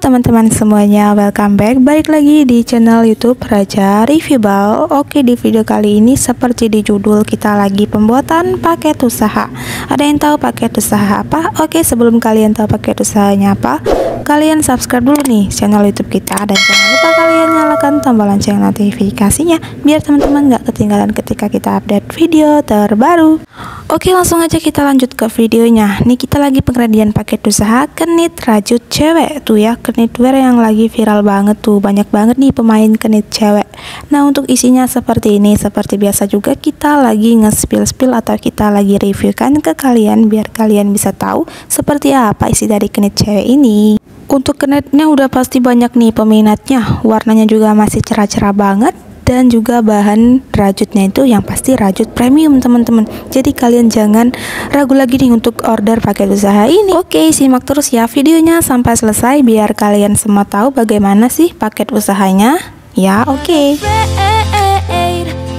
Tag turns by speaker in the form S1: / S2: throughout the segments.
S1: teman-teman semuanya, welcome back. Balik lagi di channel YouTube Raja Reviewable. Oke, di video kali ini seperti di judul, kita lagi pembuatan paket usaha. Ada yang tahu paket usaha apa? Oke, sebelum kalian tahu paket usahanya apa, kalian subscribe dulu nih channel YouTube kita, dan jangan lupa kalian nyalakan tombol lonceng notifikasinya biar teman-teman gak ketinggalan ketika kita update video terbaru. Oke, langsung aja kita lanjut ke videonya. Nih, kita lagi pengredian paket usaha kenit rajut cewek tuh ya, knitwear yang lagi viral banget tuh, banyak banget nih pemain kenit cewek. Nah, untuk isinya seperti ini, seperti biasa juga kita lagi nge-spill atau kita lagi reviewkan ke kalian biar kalian bisa tahu seperti apa isi dari kenit cewek ini. Untuk kenitnya udah pasti banyak nih peminatnya, warnanya juga masih cerah-cerah banget, dan juga bahan rajutnya itu yang pasti rajut premium teman-teman. Jadi kalian jangan ragu lagi nih untuk order paket usaha ini. Oke, simak terus ya videonya sampai selesai biar kalian semua tahu bagaimana sih paket usahanya ya. Oke.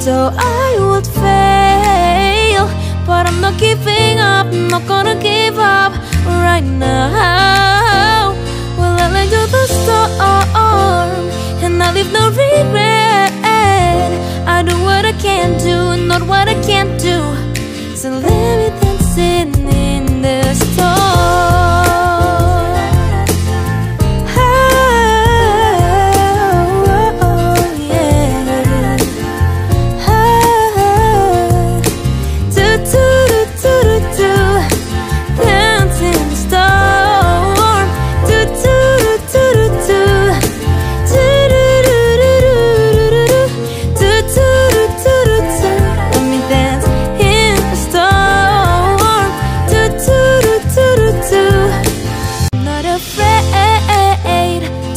S1: So I would fail, but I'm not giving up, not gonna give up right now. Well, I let you the storm, and I leave no regret. I do what I can do, not what I can't do. So let me dancing in the storm.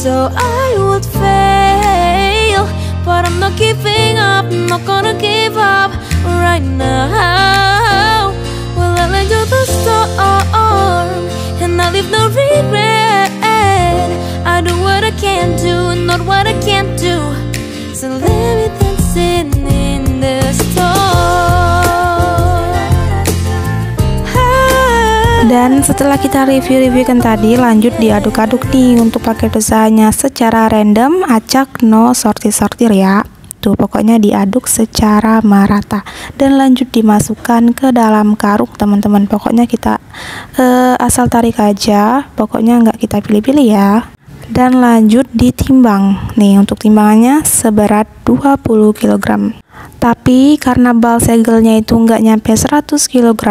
S1: So I would fail, but I'm not giving up, not gonna give up right now. Well, I let you the storm, and I leave no regret. I do what I can do, not what I can't do. So let me dancing in the storm. Dan setelah kita review-reviewkan tadi, lanjut diaduk-aduk nih untuk paket usahanya secara random, acak, no sortir-sortir ya. Tuh, pokoknya diaduk secara merata dan lanjut dimasukkan ke dalam karung teman-teman. Pokoknya kita asal tarik aja, pokoknya nggak kita pilih-pilih ya. Dan lanjut ditimbang. Nih, untuk timbangannya seberat 20 kg. Tapi karena bal segelnya itu nggak nyampe 100 kg,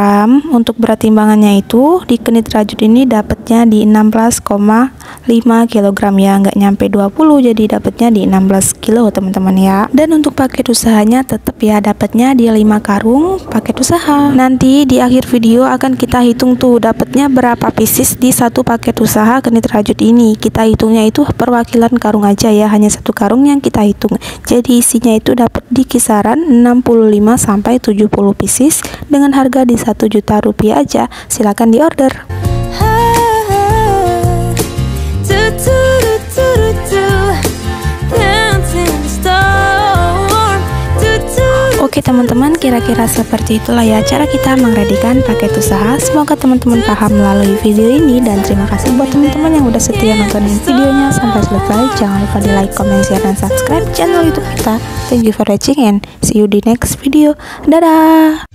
S1: untuk berat timbangannya itu di kenit rajut ini dapatnya di 16,5 kg ya, nggak nyampe 20, jadi dapatnya di 16 kilo teman-teman ya. Dan untuk paket usahanya tetap ya dapatnya di 5 karung paket usaha. Nanti di akhir video akan kita hitung tuh dapatnya berapa pieces di satu paket usaha kenit rajut ini. Kita hitungnya itu perwakilan karung aja ya, hanya satu karung yang kita hitung. Jadi isinya itu dapat di kisaran 65 sampai 70 pieces dengan harga di 1 juta rupiah aja. Silakan diorder. Oke teman-teman, kira-kira seperti itulah ya cara kita mengredikan paket usaha. Semoga teman-teman paham melalui video ini, dan terima kasih buat teman-teman yang udah setia nontonin videonya sampai selesai. Jangan lupa di like, comment, share, dan subscribe channel YouTube kita. Thank you for watching and see you di next video. Dadah.